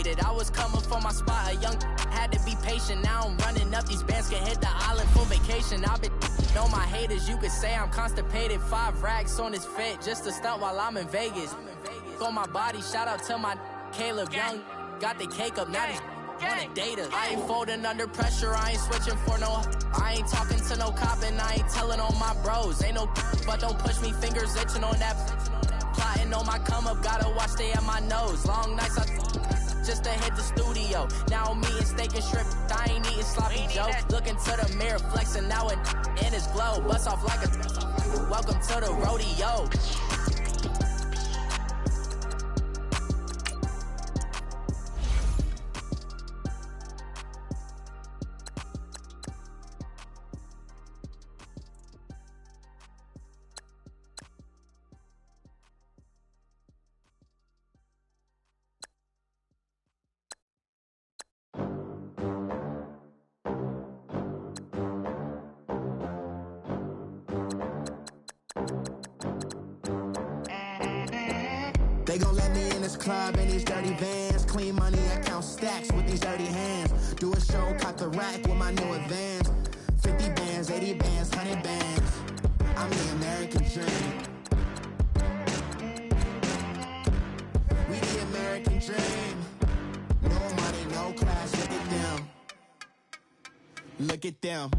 faded. I was coming for my spot, a young had to be patient. Now I'm running up these bands, can hit the island for vacation. I've been know my haters, you could say I'm constipated. 5 racks on his fit, just to stunt while I'm in Vegas. On my body, shout out to my Caleb Young. Got the cake up, now these wanna date us. I ain't folding under pressure, I ain't switching for no. I ain't talking to no cop and I ain't telling on my bros. Ain't no but don't push me, fingers itching on that. Plotting on my come up, gotta watch stay at my nose. Long nights just to hit the studio. Now I'm eating steak and shrimp, I ain't eating sloppy Joe. Looking to the mirror, flexing now and in his glow. Bust off like a welcome to the rodeo. They gon' let me in this club in these dirty vans. Clean money, I count stacks with these dirty hands. Do a show, caught the rack with my new advance. 50 bands, 80 bands, 100 bands. I'm the American dream. We the American dream. No money, no class, look at them. Look at them,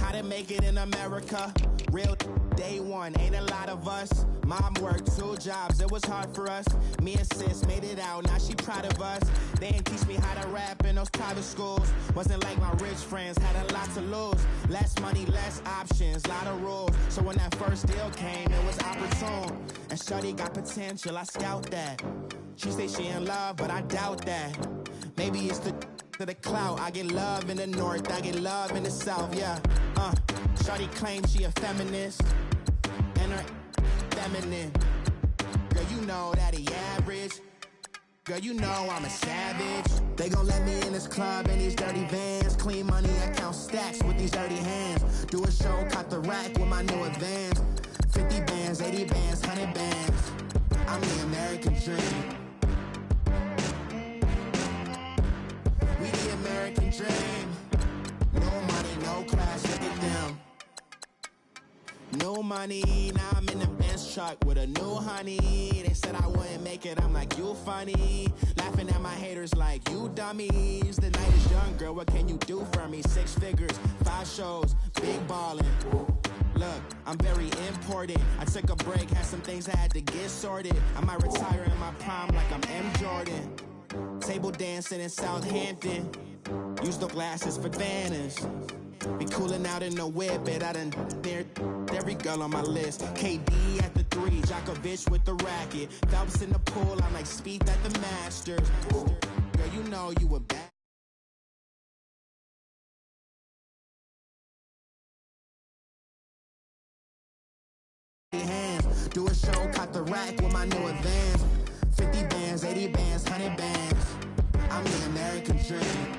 how to make it in America. Real day one, ain't a lot of us. Mom worked 2 jobs, it was hard for us. Me and sis made it out, now she proud of us. They didn't teach me how to rap in those private schools. Wasn't like my rich friends, had a lot to lose. Less money, less options, lot of rules. So when that first deal came, it was opportune. And shawty got potential, I scout that. She say she in love, but I doubt that. Maybe it's to the clout. I get love in the north, I get love in the south, yeah. Shawty claims she a feminist, and her feminine. Girl, you know that he average. Girl, you know I'm a savage. They gon' let me in this club in these dirty vans. Clean money, I count stacks with these dirty hands. Do a show, caught the rack with my new advance. 50 bands, 80 bands, 100 bands. I'm the American dream. We the American dream. No money, no class, look at them. No money, now I'm in the Benz truck with a new honey. They said I wouldn't make it, I'm like, you funny. Laughing at my haters like, you dummies. The night is young, girl, what can you do for me? 6 figures, 5 shows, big ballin'. Look, I'm very important. I took a break, had some things I had to get sorted. I might retire in my prime like I'm M. Jordan. Table dancing in Southampton. Use the glasses for Vannas. Be cooling out in the whip, but I done there every girl on my list. KD at the 3, Djokovic with the racket. Phelps in the pool, I'm like Spieth at the Masters. Girl, you know you a bad. Hands. Do a show, caught the rack with my new advance. 50 bands, 80 bands, 100 bands. I'm the American dream.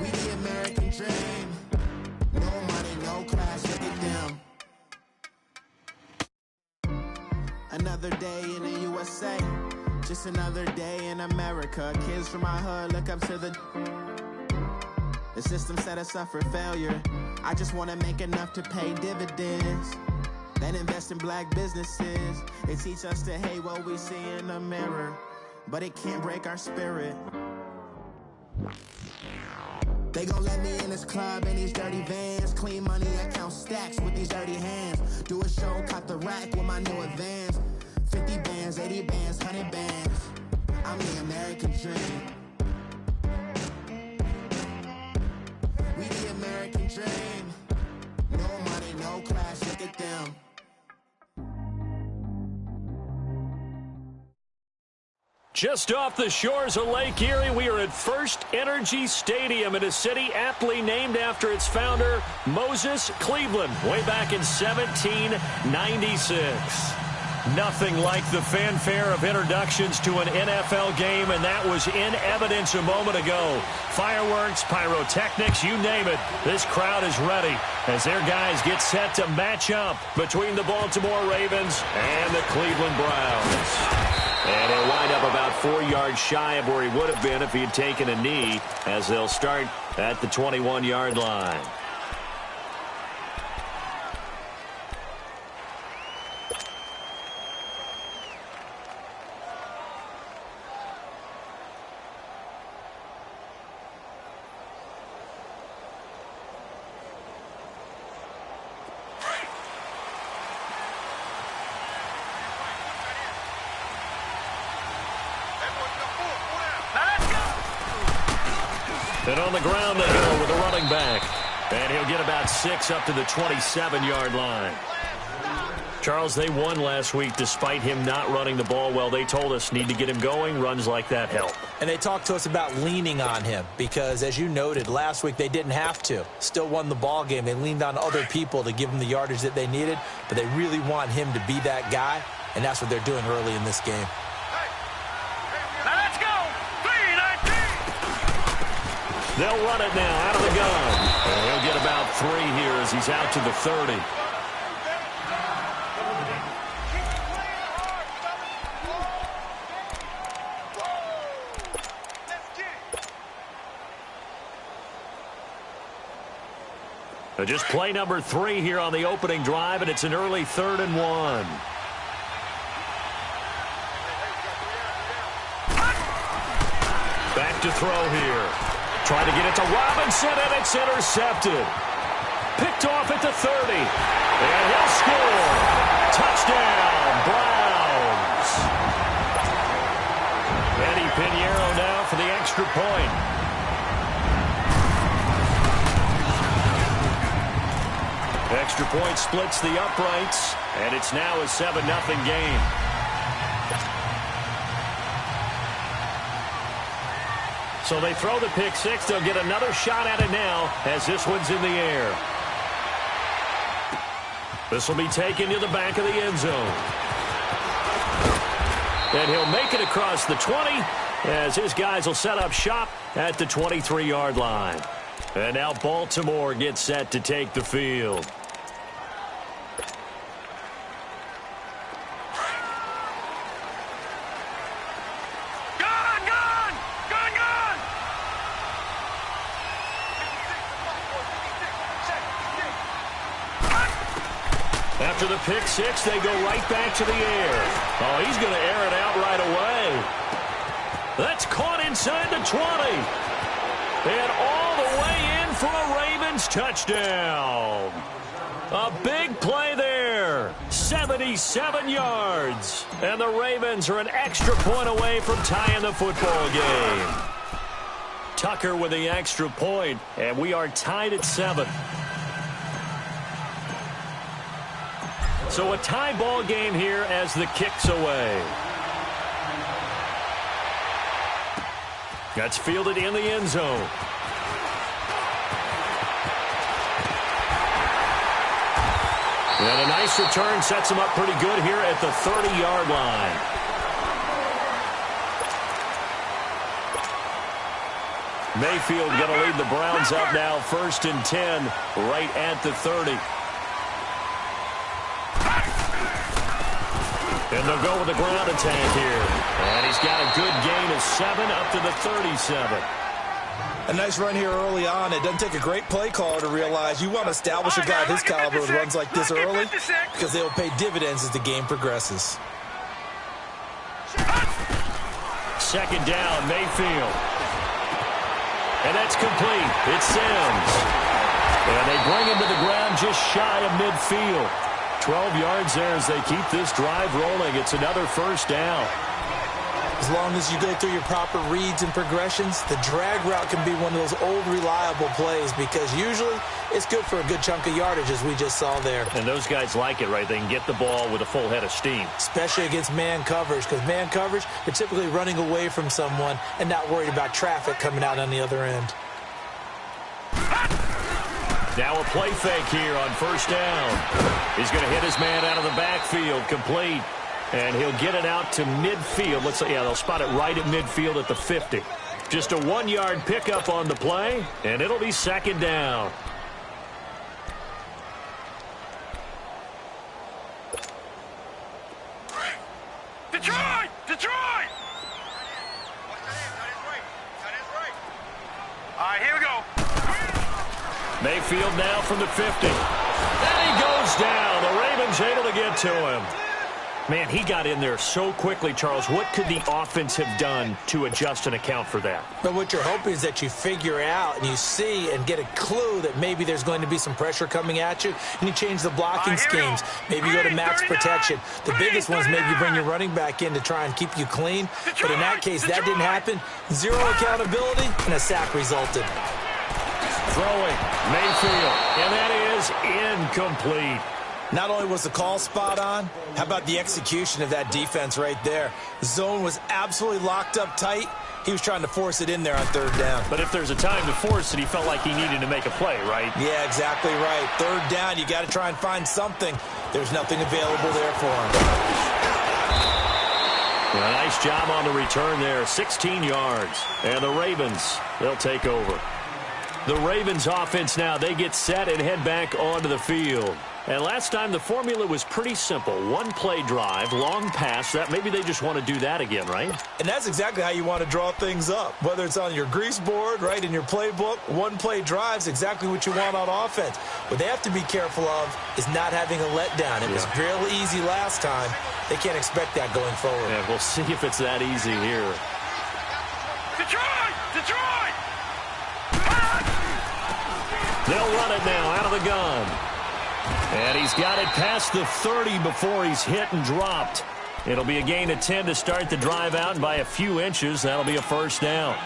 We the American dream. No money, no class, look at them. Another day in the USA. Just another day in America. Kids from my hood look up to the system set us up for failure. I just want to make enough to pay dividends. Then invest in black businesses. They teach us to hate what we see in the mirror, but it can't break our spirit. They gon' let me in this club in these dirty vans. Clean money, I count stacks with these dirty hands. Do a show, caught the rack with my new advance. 50 bands, 80 bands, 100 bands. I'm the American dream. We the American dream. No money, no class, look at them. Just off the shores of Lake Erie, we are at First Energy Stadium in a city aptly named after its founder, Moses Cleveland, way back in 1796. Nothing like the fanfare of introductions to an NFL game, and that was in evidence a moment ago. Fireworks, pyrotechnics, you name it. This crowd is ready as their guys get set to match up between the Baltimore Ravens and the Cleveland Browns. 4 yards shy of where he would have been if he had taken a knee, as they'll start at the 21-yard line. And on the ground they go with the running back. And he'll get about 6 up to the 27-yard line. Charles, they won last week despite him not running the ball well. They told us need to get him going. Runs like that help. And they talked to us about leaning on him because, as you noted, last week they didn't have to. Still won the ball game. They leaned on other people to give them the yardage that they needed, but they really want him to be that guy, and that's what they're doing early in this game. They'll run it now out of the gun. And he'll get about 3 here as he's out to the 30. Just play number 3 here on the opening drive, and it's an early 3rd and 1. Back to throw here. Trying to get it to Robinson, and it's intercepted. Picked off at the 30. And he'll score. Touchdown, Browns. Eddie Pinheiro now for the extra point. Extra point splits the uprights, and it's now a 7-0 game. So they throw the pick six. They'll get another shot at it now as this one's in the air. This will be taken to the back of the end zone. And he'll make it across the 20 as his guys will set up shop at the 23-yard line. And now Baltimore gets set to take the field. After the pick six, they go right back to the air. Oh, he's going to air it out right away. That's caught inside the 20. And all the way in for a Ravens touchdown. A big play there. 77 yards. And the Ravens are an extra point away from tying the football game. Tucker with the extra point, and we are tied at 7. So a tie ball game here as the kick's away. That's fielded in the end zone. And a nice return sets him up pretty good here at the 30-yard line. Mayfield going to lead the Browns up now, 1st and 10, right at the 30. And they'll go with the ground attack here. And he's got a good gain of 7 up to the 37. A nice run here early on. It doesn't take a great play caller to realize you want to establish a guy of his caliber with runs like this early because they will pay dividends as the game progresses. 2nd down, Mayfield. And that's complete. It's Sims. And they bring him to the ground just shy of midfield. 12 yards there as they keep this drive rolling. It's another 1st down. As long as you go through your proper reads and progressions, the drag route can be one of those old reliable plays because usually it's good for a good chunk of yardage as we just saw there. And those guys like it, right? They can get the ball with a full head of steam. Especially against man coverage because man coverage, you're typically running away from someone and not worried about traffic coming out on the other end. Now a play fake here on 1st down. He's going to hit his man out of the backfield, complete. And he'll get it out to midfield. They'll spot it right at midfield at the 50. Just a 1-yard pickup on the play, and it'll be 2nd down. Detroit! Detroit! right, here we go. Mayfield now from the 50. And he goes down. The Ravens able to get to him. Man, he got in there so quickly, Charles. What could the offense have done to adjust and account for that? But what you're hoping is that you figure out and you see and get a clue that maybe there's going to be some pressure coming at you, and you change the blocking schemes. Maybe you go to max protection. The biggest ones, maybe you bring your running back in to try and keep you clean. But in that case, that didn't happen. Zero accountability, and a sack resulted. Throwing, Mayfield, and that is incomplete. Not only was the call spot on, how about the execution of that defense right there? The zone was absolutely locked up tight. He was trying to force it in there on third down. But if there's a time to force it, he felt like he needed to make a play, right? Yeah, exactly right. Third down, you got to try and find something. There's nothing available there for him. A nice job on the return there, 16 yards. And the Ravens, they'll take over. The Ravens offense now, they get set and head back onto the field. And last time the formula was pretty simple. One play drive, long pass. That maybe they just want to do that again, right? And that's exactly how you want to draw things up. Whether it's on your grease board, right, in your playbook, one play drive's exactly what you want on offense. What they have to be careful of is not having a letdown. It was real easy last time. They can't expect that going forward. Yeah, we'll see if it's that easy here. Detroit! Detroit! They'll run it now out of the gun. And he's got it past the 30 before he's hit and dropped. It'll be a gain of 10 to start the drive out, and by a few inches, that'll be a first down.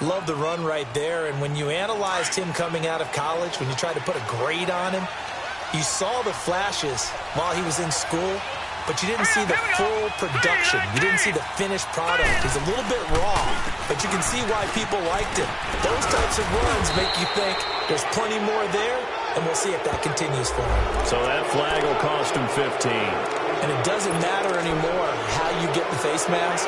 Love the run right there, and when you analyzed him coming out of college, when you tried to put a grade on him, you saw the flashes while he was in school, but you didn't see the full production. You didn't see the finished product. He's a little bit raw, but you can see why people liked him. Those types of runs make you think there's plenty more there, and we'll see if that continues for him. So that flag will cost him 15. And it doesn't matter anymore how you get the face mask.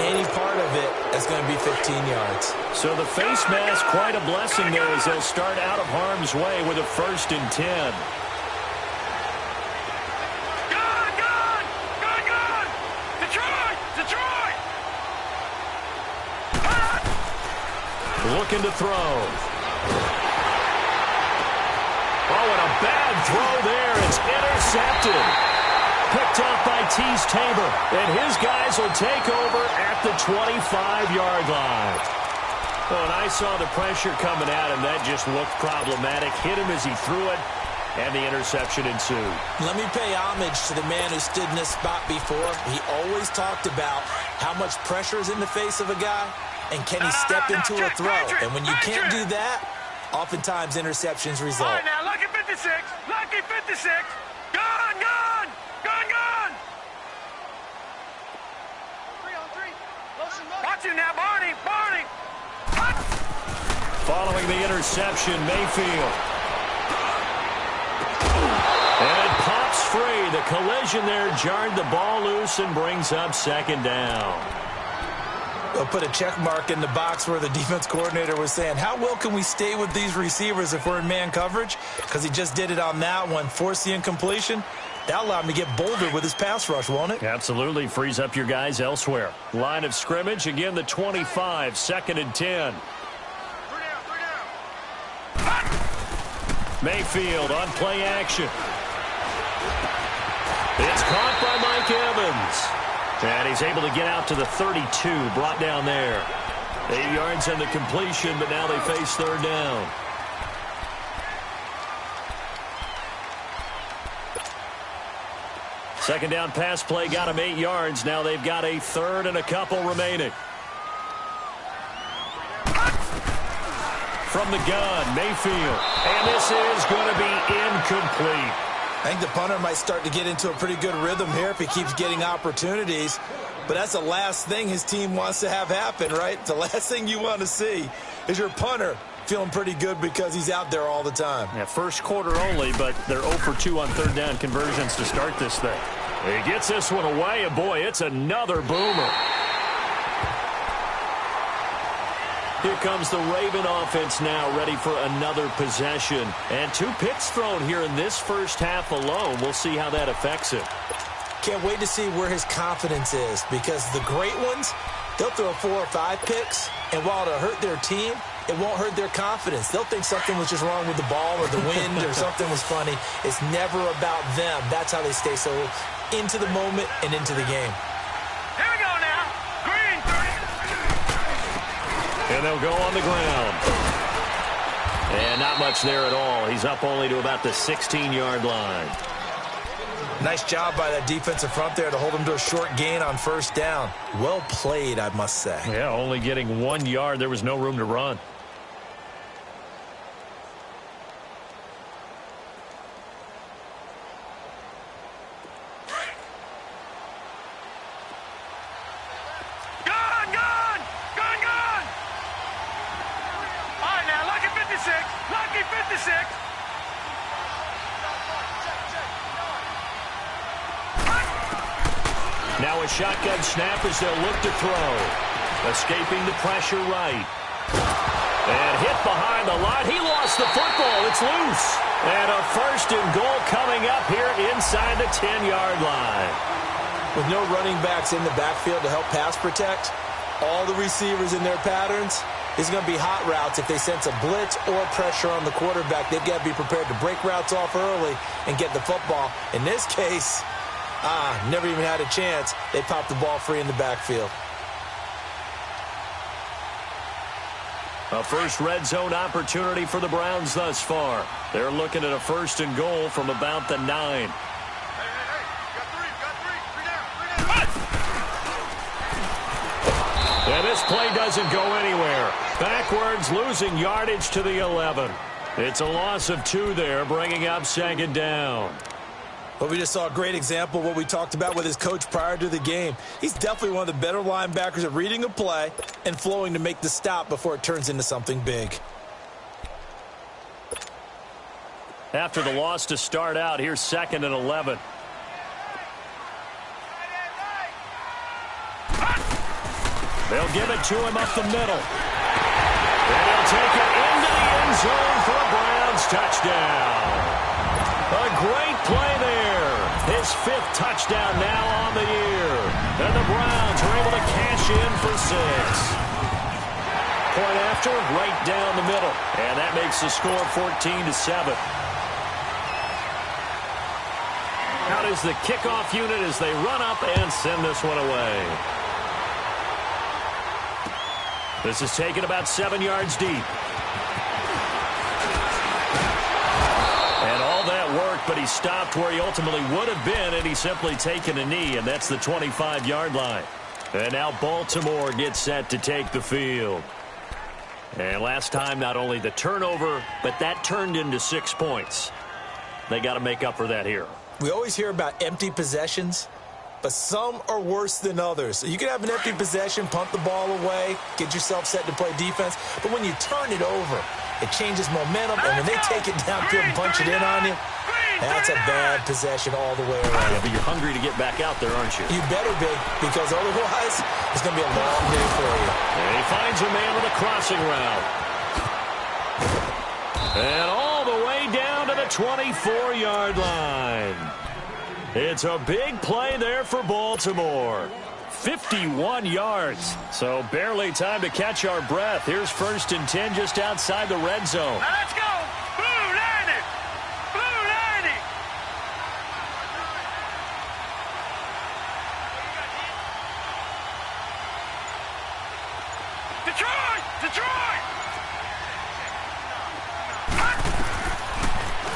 Any part of it is going to be 15 yards. So the face mask, quite a blessing there as they'll start out of harm's way with a 1st and 10. Looking to throw. Oh, and a bad throw there. It's intercepted. Picked up by Tease Tabor. And his guys will take over at the 25-yard line. Oh, and I saw the pressure coming at him. That just looked problematic. Hit him as he threw it, and the interception ensued. Let me pay homage to the man who stood in this spot before. He always talked about how much pressure is in the face of a guy. And can he step into a throw? And when you can't do that, oftentimes interceptions result. All right, now, lucky 56. Lucky 56. Gun, gun. Gun, gun. 3-on-3. Watch him now, Barney. Barney. Following the interception, Mayfield. And it pops free. The collision there jarred the ball loose and brings up 2nd down. They'll put a check mark in the box where the defense coordinator was saying, how well can we stay with these receivers if we're in man coverage? Because he just did it on that one, forced the incompletion. That'll allow him to get bolder with his pass rush, won't it? Absolutely. Frees up your guys elsewhere. Line of scrimmage, again, the 25, 2nd and 10. Mayfield on play action. It's caught by Mike Evans. And he's able to get out to the 32, brought down there. 8 yards on the completion, but now they face 3rd down. Second down pass play got him 8 yards. Now they've got a 3rd and a couple remaining. From the gun, Mayfield. And this is going to be incomplete. I think the punter might start to get into a pretty good rhythm here if he keeps getting opportunities. But that's the last thing his team wants to have happen, right? The last thing you want to see is your punter feeling pretty good because he's out there all the time. Yeah, first quarter only, but they're 0 for 2 on 3rd down conversions to start this thing. He gets this one away, and boy, it's another boomer. Here comes the Raven offense now, ready for another possession. And 2 picks thrown here in this first half alone. We'll see how that affects him. Can't wait to see where his confidence is, because the great ones, they'll throw 4 or 5 picks, and while it'll hurt their team, it won't hurt their confidence. They'll think something was just wrong with the ball or the wind or something was funny. It's never about them. That's how they stay so into the moment and into the game. Here we go now. Green 30. And they'll go on the ground. And not much there at all. He's up only to about the 16-yard line. Nice job by that defensive front there to hold him to a short gain on first down. Well played, I must say. Yeah, only getting 1 yard. There was no room to run. Gone, gone, gone, gone. All right, now, lucky 56, lucky 56. Now a shotgun snap as they'll look to throw. Escaping the pressure right. And hit behind the line. He lost the football. It's loose. And a first and goal coming up here inside the 10-yard line. With no running backs in the backfield to help pass protect, all the receivers in their patterns, it's going to be hot routes if they sense a blitz or pressure on the quarterback. They've got to be prepared to break routes off early and get the football. In this case, never even had a chance. They popped the ball free in the backfield. A first red zone opportunity for the Browns thus far. They're looking at a first and goal from about the 9. Hey, got three down. And this play doesn't go anywhere. Backwards, losing yardage to the 11. It's a loss of 2 there, bringing up second down. But we just saw a great example of what we talked about with his coach prior to the game. He's definitely one of the better linebackers at reading a play and flowing to make the stop before it turns into something big. After the loss to start out, here's 2nd and 11. They'll give it to him up the middle. And he'll take it into the end zone for a Browns touchdown. A great play there. His 5th touchdown now on the year. And the Browns are able to cash in for 6. Point after, right down the middle. And that makes the score 14-7. How does the kickoff unit as they run up and send this one away? This is taken about 7 yards deep. And all that work, but he stopped where he ultimately would have been, and he's simply taken a knee, and that's the 25-yard line. And now Baltimore gets set to take the field. And last time, not only the turnover, but that turned into 6 points. They got to make up for that here. We always hear about empty possessions, but some are worse than others. You can have an empty possession, punt the ball away, get yourself set to play defense, but when you turn it over, it changes momentum, and when they take it downfield and punch it in on you, that's a bad possession all the way around. Yeah, but you're hungry to get back out there, aren't you? You better be, because otherwise, it's going to be a long day for you. And he finds a man with a crossing route. And all the way down to the 24-yard line. It's a big play there for Baltimore. 51 yards. So barely time to catch our breath. Here's 1st and 10 just outside the red zone. Now let's go. Blue 90. Blue 90. Detroit. Detroit.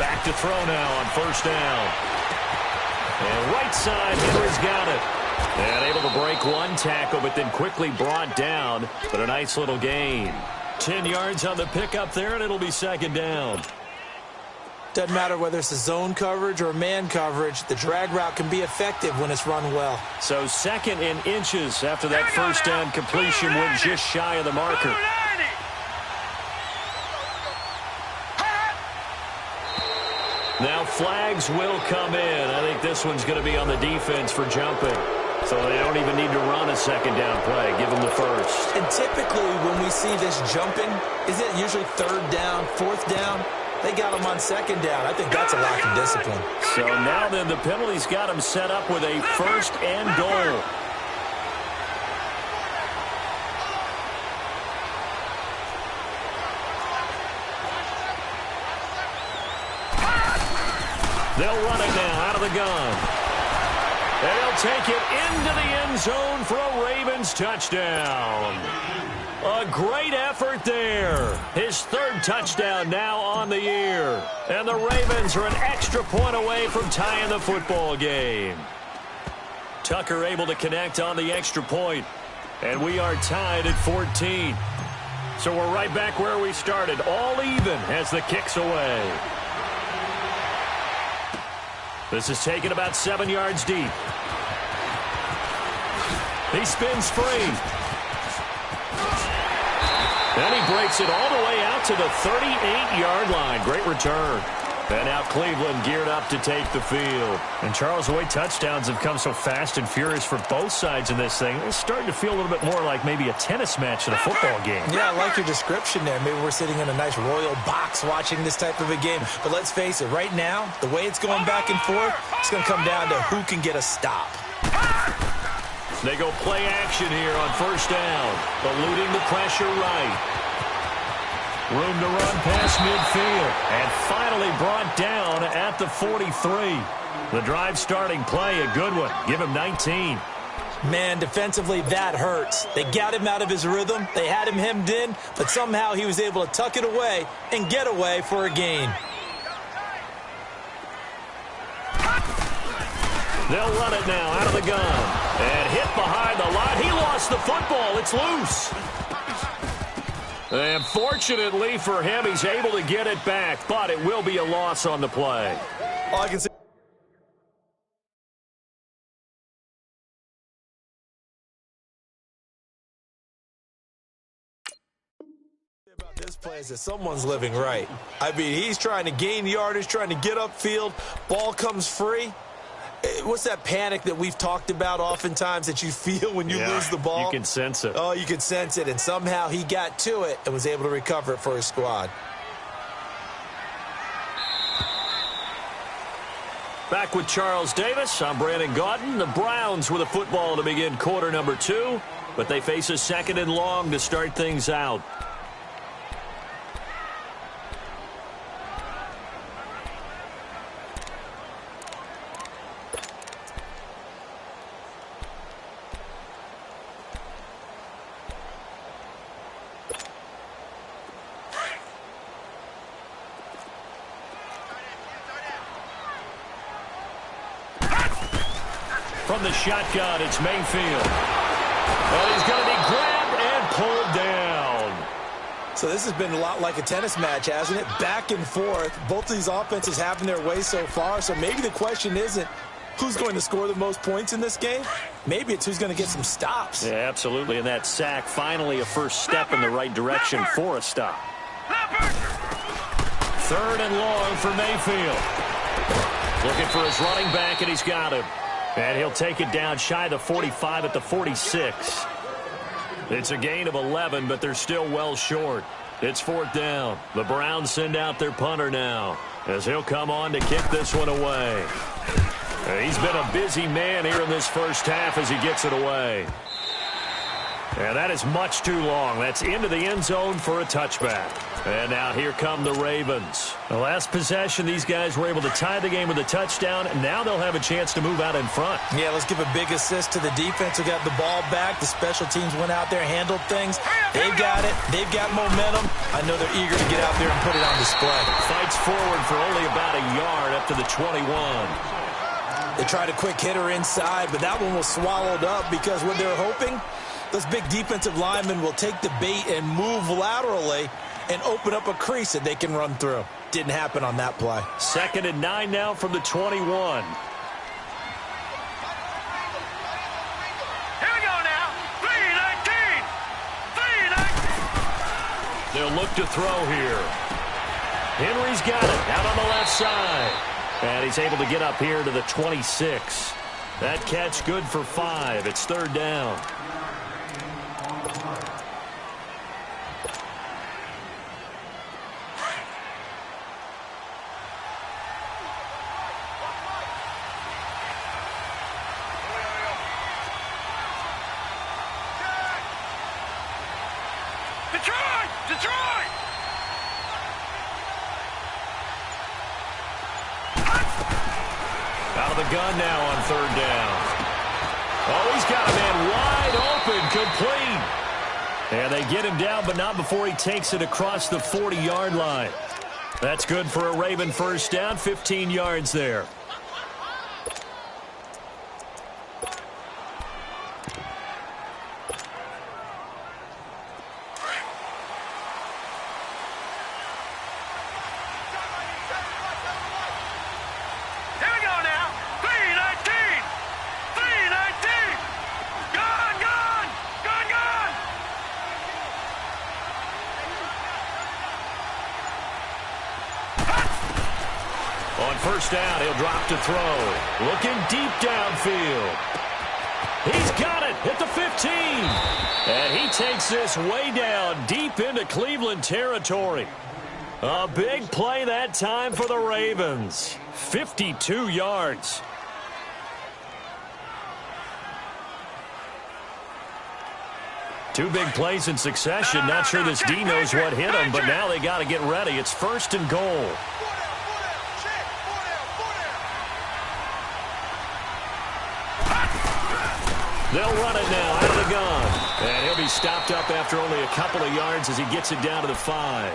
Back to throw now on first down. And right side, Henry's got it. And able to break one tackle, but then quickly brought down. But a nice little gain. 10 yards on the pickup there, and it'll be second down. Doesn't matter whether it's a zone coverage or man coverage, the drag route can be effective when it's run well. So 2nd and inches after that first down completion went just shy of the marker. Now flags will come in. I think this one's going to be on the defense for jumping. So they don't even need to run a second down play. Give them the first. And typically when we see this jumping, isn't it usually 3rd down, 4th down? They got them on 2nd down. I think that's a lack of discipline. So now then the penalty's got them set up with a 1st and goal. They'll run it now out of the gun. And he'll take it into the end zone for a Ravens touchdown. A great effort there. His third touchdown now on the year. And the Ravens are an extra point away from tying the football game. Tucker able to connect on the extra point. And we are tied at 14. So we're right back where we started. All even as the kick's away. This is taken about 7 yards deep. He spins free. And he breaks it all the way out to the 38-yard line. Great return. And now Cleveland geared up to take the field. And Charles, the way touchdowns have come so fast and furious for both sides in this thing, it's starting to feel a little bit more like maybe a tennis match than a football game. Yeah, I like your description there. Maybe we're sitting in a nice royal box watching this type of a game. But let's face it, right now, the way it's going back and forth, it's going to come down to who can get a stop. They go play action here on first down, eluding the pressure right. Room to run past midfield, and finally brought down at the 43. The drive starting play, a good one. Give him 19. Man, defensively, that hurts. They got him out of his rhythm. They had him hemmed in, but somehow he was able to tuck it away and get away for a gain. They'll run it now out of the gun. And hit behind the line. He lost the football. It's loose. And fortunately for him, he's able to get it back, but it will be a loss on the play. All I can say about this play is that someone's living right. I mean, he's trying to gain yardage, trying to get upfield. Ball comes free. What's that panic that we've talked about oftentimes that you feel when you lose the ball? You can sense it. Oh, you can sense it. And somehow he got to it and was able to recover it for his squad. Back with Charles Davis. I'm Brandon Gaudin. The Browns with a football to begin quarter number 2, but they face a second and long to start things out. From the shotgun, it's Mayfield. And he's going to be grabbed and pulled down. So this has been a lot like a tennis match, hasn't it? Back and forth. Both of these offenses having their way so far. So maybe the question isn't who's going to score the most points in this game. Maybe it's who's going to get some stops. Yeah, absolutely. And that sack, finally a first step in the right direction for a stop. Third and long for Mayfield. Looking for his running back, and he's got him. And he'll take it down shy of the 45 at the 46. It's a gain of 11, but they're still well short. It's fourth down. The Browns send out their punter now as he'll come on to kick this one away. He's been a busy man here in this first half as he gets it away. And that is much too long. That's into the end zone for a touchback. And now here come the Ravens. The last possession, these guys were able to tie the game with a touchdown, and now they'll have a chance to move out in front. Yeah, let's give a big assist to the defense who got the ball back. The special teams went out there, handled things. They've got it. They've got momentum. I know they're eager to get out there and put it on display. Fights forward for only about a yard up to the 21. They tried a quick hitter inside, but that one was swallowed up because what they're hoping, those big defensive linemen will take the bait and move laterally and open up a crease that they can run through. Didn't happen on that play. 2nd and 9 now from the 21. Here we go now. 3-19. 3-19. They'll look to throw here. Henry's got it out on the left side. And he's able to get up here to the 26. That catch good for 5. It's third down. gun now on 3rd down. Oh, he's got a man wide open, complete. And they get him down, but not before he takes it across the 40-yard line. That's good for a Raven 1st down, 15 yards there. On 1st down, he'll drop to throw. Looking deep downfield. He's got it at the 15. And he takes this way down deep into Cleveland territory. A big play that time for the Ravens. 52 yards. Two big plays in succession. Not sure this D knows what hit him, but now they got to get ready. It's 1st and goal. They'll run it now out of the gun. And he'll be stopped up after only a couple of yards as he gets it down to the 5.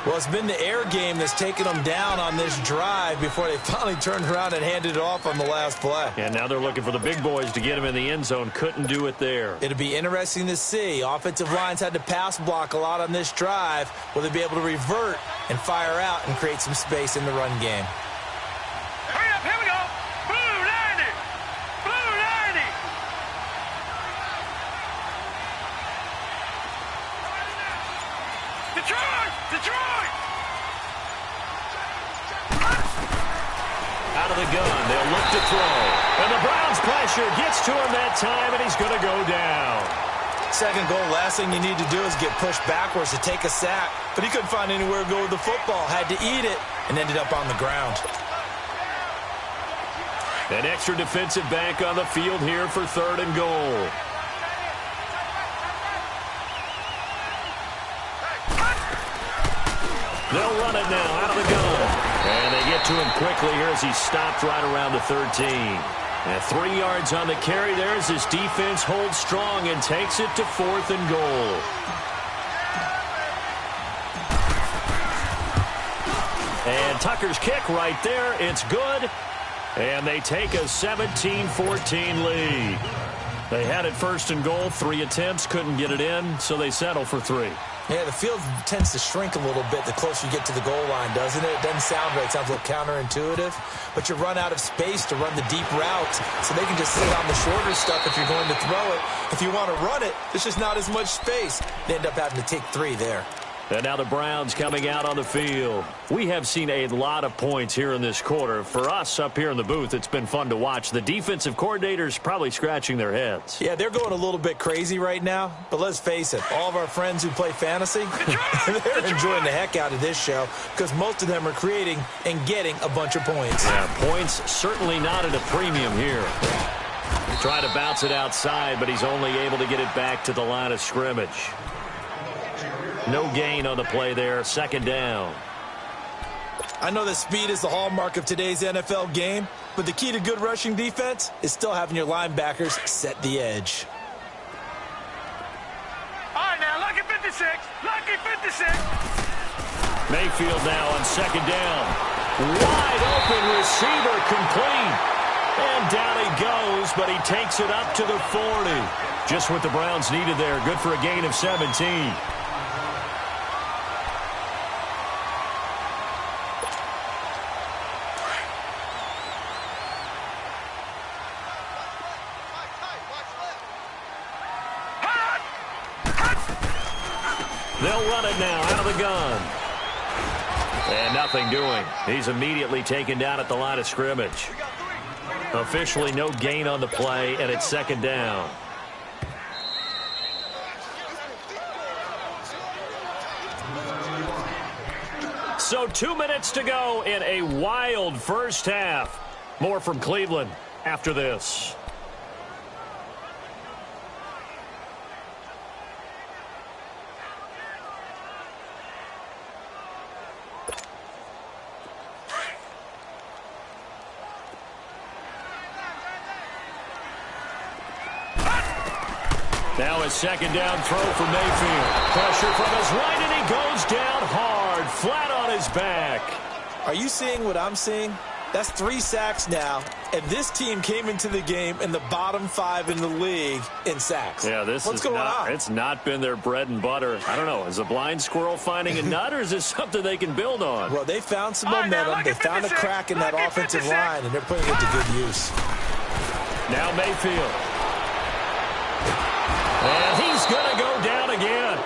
Well, it's been the air game that's taken them down on this drive before they finally turned around and handed it off on the last play. And now they're looking for the big boys to get him in the end zone. Couldn't do it there. It'll be interesting to see. Offensive lines had to pass block a lot on this drive. Will they be able to revert and fire out and create some space in the run game? Hurry up, here we go. Blue 90. Blue 90. Detroit! Detroit! Out of the gun, they'll look to throw. And the Browns' pressure gets to him that time, and he's going to go down. 2nd goal, last thing you need to do is get pushed backwards to take a sack. But he couldn't find anywhere to go with the football. Had to eat it and ended up on the ground. An extra defensive back on the field here for 3rd and goal. They'll run it now out of the gun. And they get to him quickly here as he stopped right around the 13. And 3 yards on the carry there as his defense holds strong and takes it to 4th and goal. And Tucker's kick right there. It's good. And they take a 17-14 lead. They had it 1st and goal. 3 attempts, couldn't get it in, so they settle for 3. Yeah, the field tends to shrink a little bit the closer you get to the goal line, doesn't it? It doesn't sound right. It sounds a little counterintuitive. But you run out of space to run the deep routes, so they can just sit on the shorter stuff if you're going to throw it. If you want to run it, there's just not as much space. They end up having to take 3 there. And now the Browns coming out on the field. We have seen a lot of points here in this quarter. For us up here in the booth, it's been fun to watch. The defensive coordinators probably scratching their heads. Yeah, they're going a little bit crazy right now. But let's face it, all of our friends who play fantasy, they're enjoying the heck out of this show because most of them are creating and getting a bunch of points. Yeah, points certainly not at a premium here. Try to bounce it outside, but he's only able to get it back to the line of scrimmage. No gain on the play there. 2nd down. I know that speed is the hallmark of today's NFL game, but the key to good rushing defense is still having your linebackers set the edge. All right, now, lucky 56. Lucky 56. Mayfield now on 2nd down. Wide open receiver complete. And down he goes, but he takes it up to the 40. Just what the Browns needed there. Good for a gain of 17. They'll run it now out of the gun. And nothing doing. He's immediately taken down at the line of scrimmage. Officially no gain on the play, and it's 2nd down. So 2 minutes to go in a wild 1st half. More from Cleveland after this. Now a second down throw for Mayfield. Pressure from his right, and he goes down hard, flat on his back. Are you seeing what I'm seeing? That's 3 sacks now, and this team came into the game in the bottom 5 in the league in sacks. Yeah, what's going on? It's not been their bread and butter. I don't know. Is a blind squirrel finding a nut, or is this something they can build on? Well, they found some momentum. They found a crack in that offensive line, and they're putting it to good use. Now Mayfield. And he's going to go down again.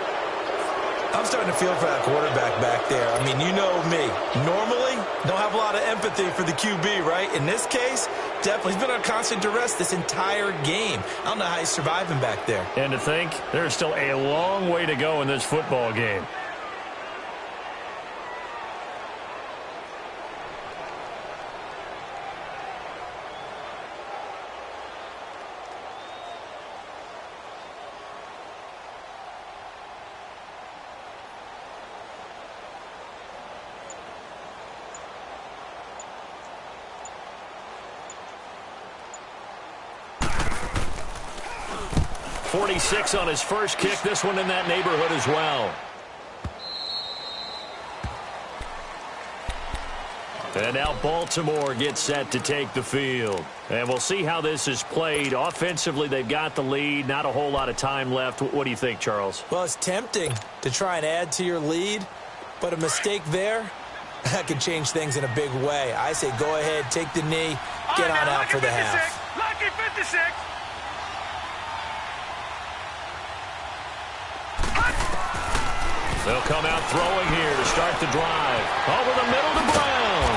I'm starting to feel for that quarterback back there. I mean, you know me. Normally, don't have a lot of empathy for the QB, right? In this case, definitely. He's been on constant duress this entire game. I don't know how he's surviving back there. And to think, there's still a long way to go in this football game. .46 on his first kick. This one in that neighborhood as well. And now Baltimore gets set to take the field. And we'll see how this is played. Offensively, they've got the lead. Not a whole lot of time left. What do you think, Charles? Well, it's tempting to try and add to your lead, but a mistake there, that could change things in a big way. I say go ahead, take the knee, get on out for the half. Lucky 56. They'll come out throwing here to start the drive. Over the middle to Brown.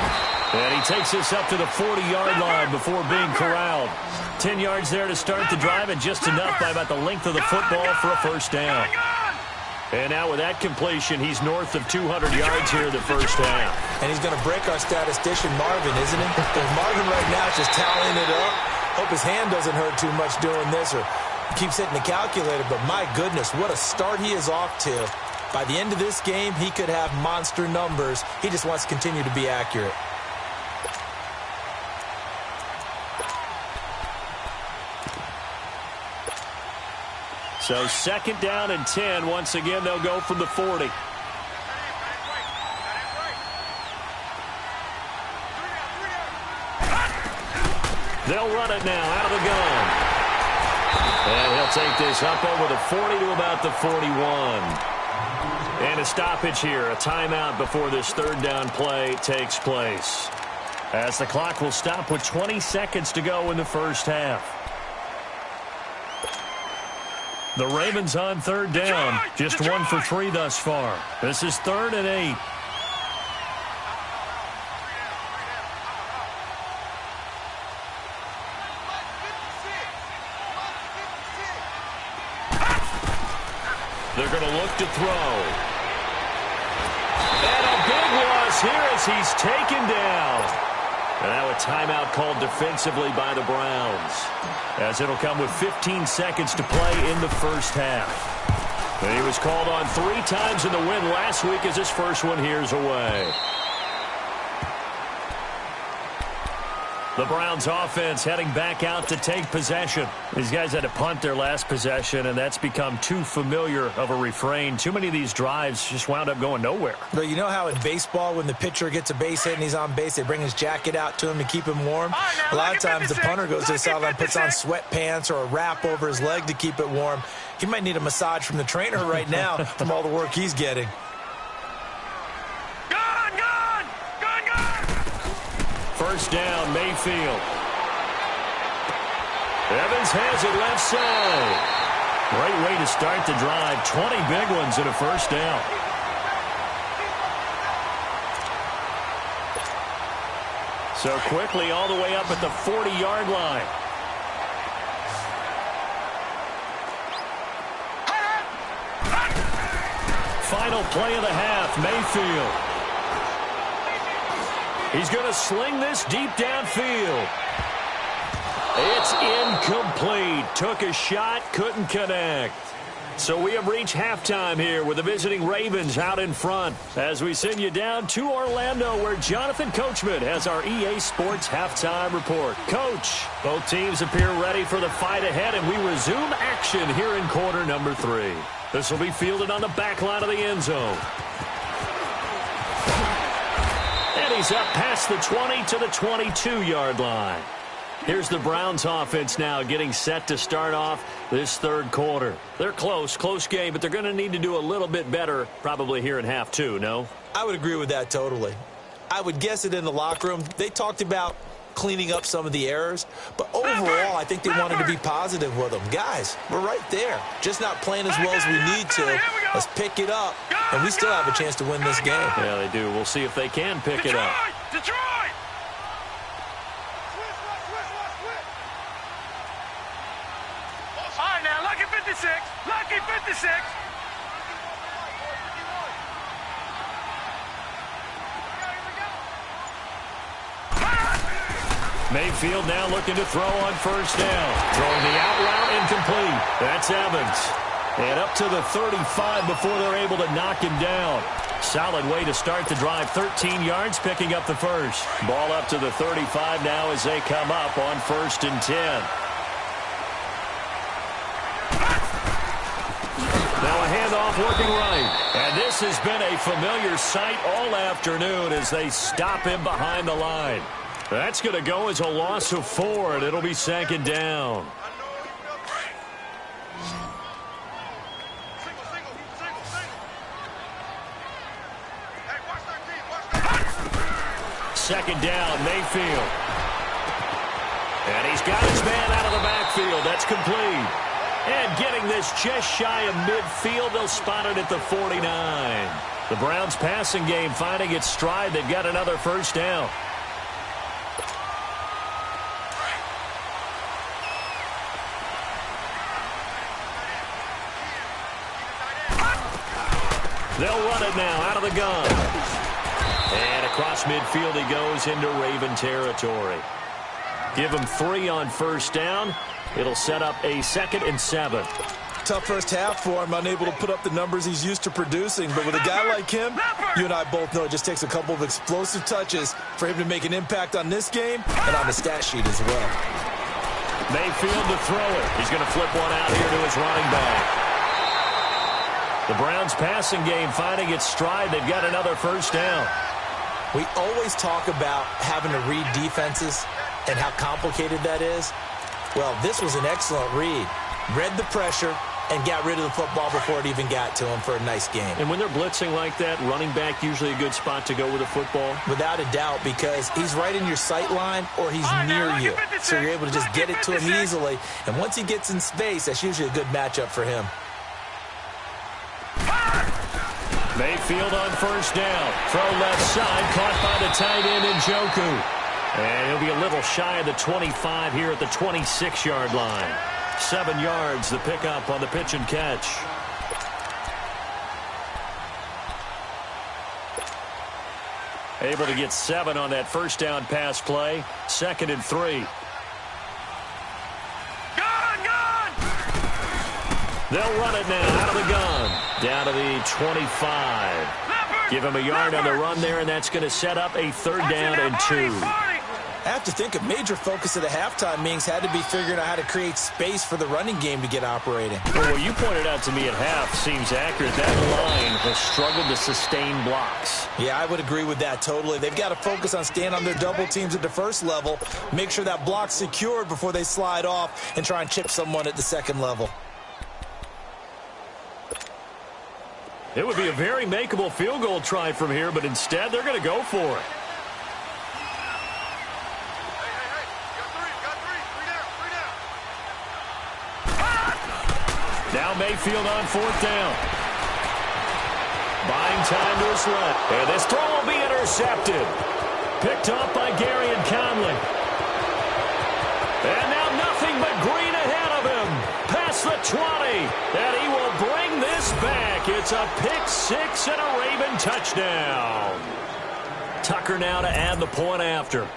And he takes this up to the 40-yard line before being corralled. 10 yards there to start the drive, and just enough by about the length of the football for a first down. And now with that completion, he's north of 200 yards here in the first half. And he's going to break our statistician Marvin, isn't he? Because Marvin right now is just tallying it up. Hope his hand doesn't hurt too much doing this or keeps hitting the calculator. But my goodness, what a start he is off to. By the end of this game, he could have monster numbers. He just wants to continue to be accurate. So second down and 10. Once again, they'll go from the 40. They'll run it now out of the gun. And he'll take this up over the 40 to about the 41. And a stoppage here, a timeout before this third down play takes place. As the clock will stop with 20 seconds to go in the first half. The Ravens on third down, just 1 for 3 thus far. This is 3rd and 8. They're going to look to throw. And a big loss here as he's taken down. And now a timeout called defensively by the Browns, as it'll come with 15 seconds to play in the first half. And he was called on 3 times in the win last week as his first one here's away. The Browns offense heading back out to take possession. These guys had to punt their last possession, and that's become too familiar of a refrain. Too many of these drives just wound up going nowhere. But you know how in baseball, when the pitcher gets a base hit and he's on base, they bring his jacket out to him to keep him warm? A lot of times the punter goes to the sideline, puts on sweatpants or a wrap over his leg to keep it warm. He might need a massage from the trainer right now from all the work he's getting. First down, Mayfield. Evans has it left side. Great way to start the drive. 20 big ones in a first down. So quickly all the way up at the 40-yard line. Final play of the half, Mayfield. He's going to sling this deep downfield. It's incomplete. Took a shot, couldn't connect. So we have reached halftime here with the visiting Ravens out in front as we send you down to Orlando where Jonathan Coachman has our EA Sports halftime report. Coach, both teams appear ready for the fight ahead, and we resume action here in quarter number 3. This will be fielded on the back line of the end zone. And he's up past the 20 to the 22-yard line. Here's the Browns offense now getting set to start off this third quarter. They're close game, but they're going to need to do a little bit better probably here in half 2, no? I would agree with that totally. I would guess it in the locker room. They talked about cleaning up some of the errors, but overall I think they wanted to be positive with them. Guys, we're right there. Just not playing as well as we need to. Let's pick it up, and we still have a chance to win this game. Yeah, they do. We'll see if they can pick it up. Detroit! All right, now, lucky 56. Lucky 56. Mayfield now looking to throw on first down. Throwing the out route incomplete. That's Evans. And up to the 35 before they're able to knock him down. Solid way to start the drive. 13 yards, picking up the first. Ball up to the 35 now as they come up on 1st and 10. Now a handoff working right. And this has been a familiar sight all afternoon as they stop him behind the line. That's going to go as a loss of 4, and it'll be 2nd down. Second down, Mayfield. And he's got his man out of the backfield. That's complete. And getting this just shy of midfield, they'll spot it at the 49. The Browns passing game finding its stride. They've got another first down. They'll run it now out of the gun. And across midfield he goes into Raven territory. Give him 3 on first down. It'll set up a 2nd and 7. Tough first half for him, unable to put up the numbers he's used to producing. But with a guy like him, you and I both know it just takes a couple of explosive touches for him to make an impact on this game and on the stat sheet as well. Mayfield to throw it. He's going to flip one out here to his running back. The Browns passing game finding its stride. They've got another first down. We always talk about having to read defenses and how complicated that is. Well, this was an excellent read. Read the pressure and got rid of the football before it even got to him for a nice game. And when they're blitzing like that, running back usually a good spot to go with the football? Without a doubt, because he's right in your sight line or he's near you. So you're able to just get it to him easily. And once he gets in space, that's usually a good matchup for him. Mayfield on first down. Throw left side, caught by the tight end Njoku. And he'll be a little shy of the 25 here at the 26-yard line. 7 yards, the pickup on the pitch and catch. Able to get 7 on that first down pass play. 2nd and 3. They'll run it now out of the gun. Down to the 25. Give him a yard on the run there, and that's going to set up a 3rd down and 2. I have to think a major focus of the halftime meetings had to be figuring out how to create space for the running game to get operating. Well, what you pointed out to me at half seems accurate. That line has struggled to sustain blocks. Yeah, I would agree with that totally. They've got to focus on staying on their double teams at the first level, make sure that block's secured before they slide off and try and chip someone at the second level. It would be a very makeable field goal try from here, but instead they're going to go for it. Now Mayfield on 4th down. Buying time to his left. And this throw will be intercepted. Picked off by Gary and Conley. And now nothing but green ahead of him. Past the 20. And he will bring this back. It's a pick 6 and a Raven touchdown. Tucker now to add the point after.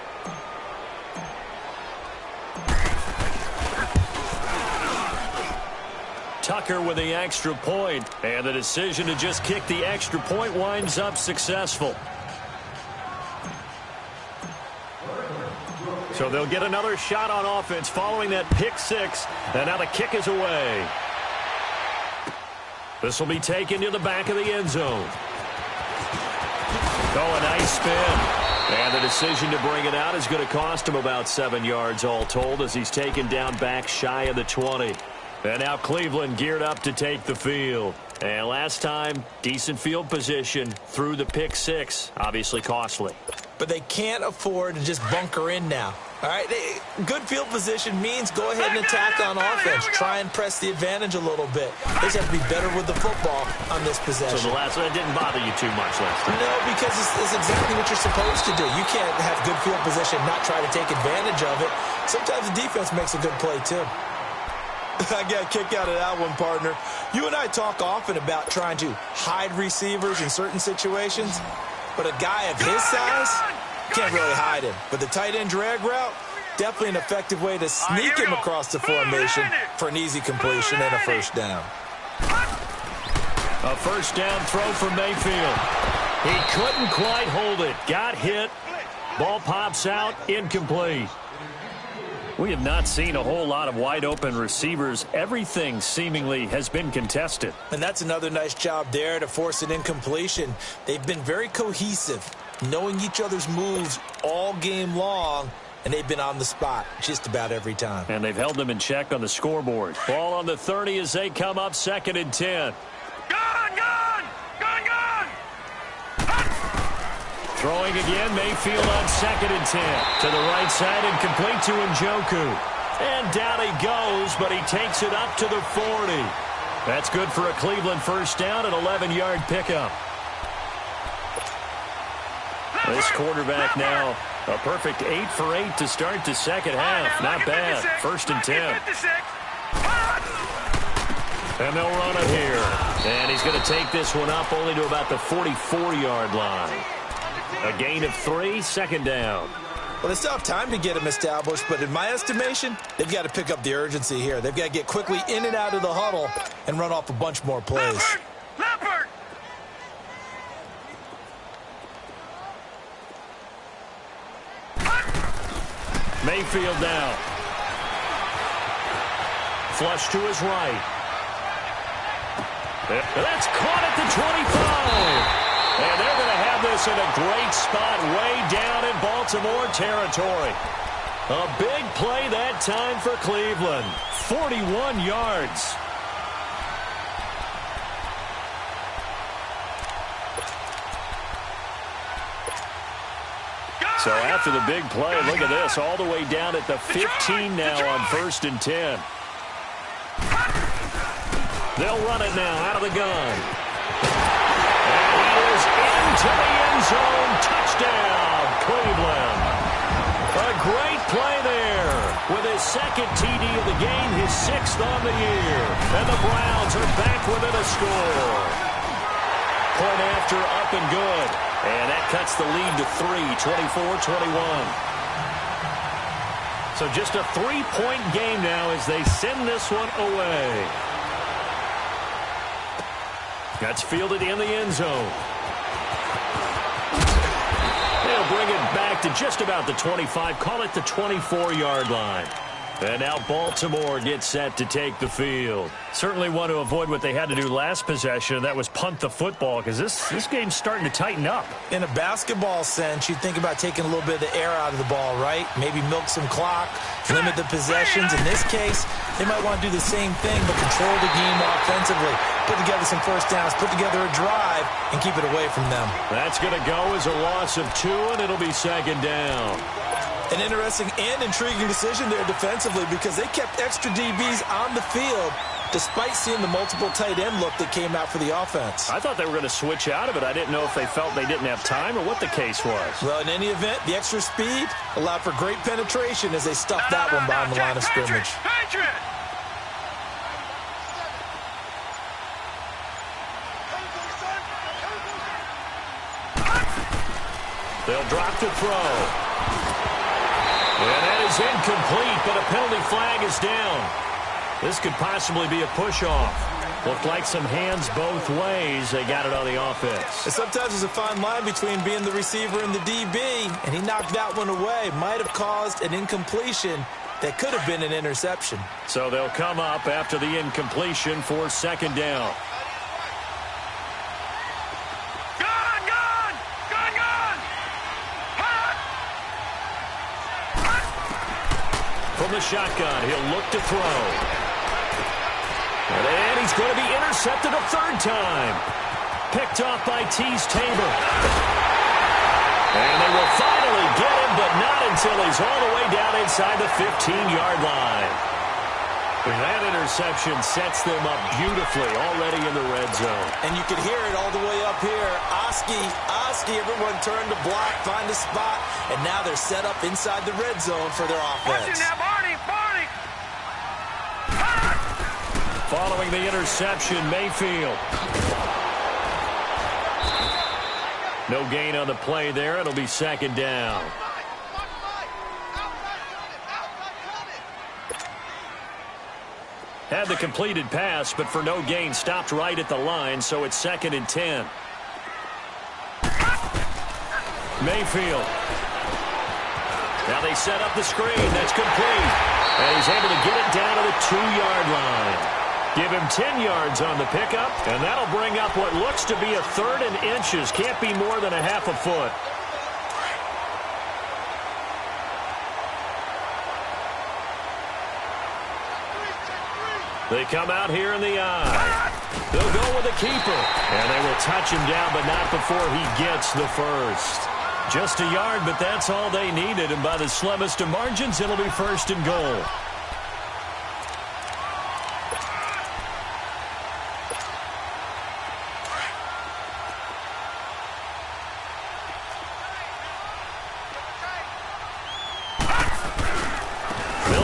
Tucker with the extra point, and the decision to just kick the extra point winds up successful. So they'll get another shot on offense following that pick six, and now the kick is away. This will be taken to the back of the end zone. Oh, a nice spin. And the decision to bring it out is going to cost him about 7 yards all told as he's taken down back shy of the 20. And now Cleveland geared up to take the field. And last time, decent field position through the pick six. Obviously costly. But they can't afford to just bunker in now. All right, good field position means go ahead and attack on offense. Try and press the advantage a little bit. They just have to be better with the football on this possession. So the last one didn't bother you too much last time? No, because it's exactly what you're supposed to do. You can't have good field position, not try to take advantage of it. Sometimes the defense makes a good play, too. I got a kick out of that one, partner. You and I talk often about trying to hide receivers in certain situations, but a guy of his size can't really hide him. But the tight end drag route, definitely an effective way to sneak him across the formation for an easy completion and a first down. A first down throw for Mayfield. He couldn't quite hold it. Got hit. Ball pops out. Incomplete. We have not seen a whole lot of wide-open receivers. Everything seemingly has been contested. And that's another nice job there to force an incompletion. They've been very cohesive, knowing each other's moves all game long, and they've been on the spot just about every time. And they've held them in check on the scoreboard. Ball on the 30 as they come up 2nd and 10. Throwing again, Mayfield on 2nd and 10. To the right side and complete to Njoku. And down he goes, but he takes it up to the 40. That's good for a Cleveland first down, an 11-yard pickup. This quarterback now, a perfect 8 for 8 to start the second half. Not bad. 1st and 10. And they'll run it here. And he's going to take this one up only to about the 44-yard line. A gain of 3, 2nd down. Well, they still have time to get him established, but in my estimation, they've got to pick up the urgency here. They've got to get quickly in and out of the huddle and run off a bunch more plays. Leopard! Mayfield now. Flush to his right. That's caught at the 25. And they're going to have this in a great spot way down in Baltimore territory. A big play that time for Cleveland. 41 yards. So after the big play, look at this, all the way down at the 15 now on 1st and 10. They'll run it now out of the gun. Into the end zone. Touchdown, Cleveland. A great play there with his 2nd TD of the game, his 6th on the year. And the Browns are back within a score. Point after, up and good. And that cuts the lead to 3, 24-21. So just a 3-point game now as they send this one away. That's fielded in the end zone. They'll bring it back to just about the 25, call it the 24-yard line. And now Baltimore gets set to take the field. Certainly want to avoid what they had to do last possession, that was punt the football, because this game's starting to tighten up. In a basketball sense, you'd think about taking a little bit of the air out of the ball, right? Maybe milk some clock, limit the possessions. In this case, they might want to do the same thing, but control the game offensively. Put together some first downs, put together a drive, and keep it away from them. That's going to go as a loss of 2, and it'll be 2nd down. An interesting and intriguing decision there defensively because they kept extra DBs on the field despite seeing the multiple tight end look that came out for the offense. I thought they were going to switch out of it. I didn't know if they felt they didn't have time or what the case was. Well, in any event, the extra speed allowed for great penetration as they stuffed that one behind the line of scrimmage. They'll drop to throw. And that is incomplete, but a penalty flag is down. This could possibly be a push-off. Looked like some hands both ways. They got it on the offense. And sometimes there's a fine line between being the receiver and the DB, and he knocked that one away. Might have caused an incompletion that could have been an interception. So they'll come up after the incompletion for second down. From the shotgun, he'll look to throw. And he's going to be intercepted a third time. Picked off by Tease Tabor. And they will finally get him, but not until he's all the way down inside the 15-yard line. That interception sets them up beautifully already in the red zone. And you can hear it all the way up here. Oski, everyone turned to block, find a spot, and now they're set up inside the red zone for their offense. Barney! Following the interception, Mayfield. No gain on the play there. It'll be second down. Had the completed pass, but for no gain, stopped right at the line, so it's 2nd and 10. Mayfield. Now they set up the screen. That's complete. And he's able to get it down to the 2-yard line. Give him 10 yards on the pickup, and that'll bring up what looks to be a 3rd and inches. Can't be more than a half a foot. They come out here in the eye. They'll go with the keeper. And they will touch him down, but not before he gets the first. Just a yard, but that's all they needed. And by the slimmest of margins, it'll be 1st and goal.